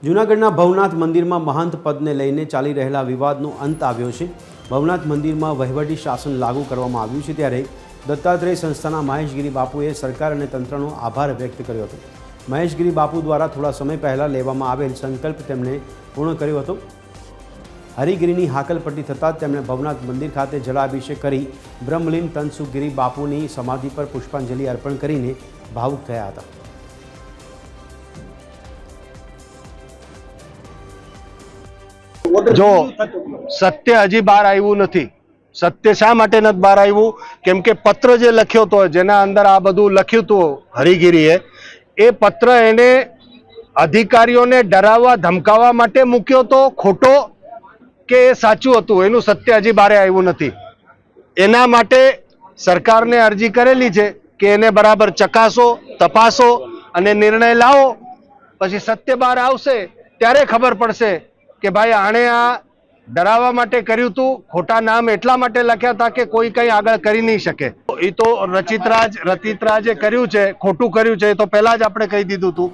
જૂનાગઢના ભવનાથ મંદિરમાં મહંત પદને લઈને ચાલી રહેલા વિવાદનો અંત આવ્યો છે। ભવનાથ મંદિરમાં વહીવટી શાસન લાગુ કરવામાં આવ્યું છે, ત્યારે દત્તાત્રેય સંસ્થાના મહેશગીરી બાપુએ સરકાર અને તંત્રનો આભાર વ્યક્ત કર્યો હતો। મહેશગીરી બાપુ દ્વારા થોડા સમય પહેલાં લેવામાં આવેલ સંકલ્પ તેમણે પૂર્ણ કર્યો હતો। હરિગીરીની હાકલપટ્ટી થતાં તેમણે ભવનાથ મંદિર ખાતે જલાભિષેક કરી બ્રહ્મલીન તનસુખગીરી બાપુની સમાધિ પર પુષ્પાંજલિ અર્પણ કરીને ભાવુક થયા હતા। जो सत्य हजी बहार आव्युं नथी। सत्य शा माटे नथी बहार आव्युं? केम के पत्र जे लख्यो तो जेना अंदर आ बधुं लख्युं तो हरिगीरीए ए पत्र एने अधिकारीओने डरावा धमकावा माटे मूक्यो तो खोटो के साचुं हतुं एनुं सत्य हजी बहार आव्युं नथी। एना माटे सरकारने अरजी करेली छे के एने बराबर चकासो, तपासो अने निर्णय लावो। पछी सत्य बहार आवशे त्यारे खबर पड़शे के भाई आने आ डरावा माटे कर्युं तु, खोटा नाम एटला माटे लख्या था के कोई कई आगळ करी नहीं शके। ए तो रचितराजे कर्युं छे, खोटुं कर्युं छे तो पहेला ज आपणे कही दीधुं हतुं।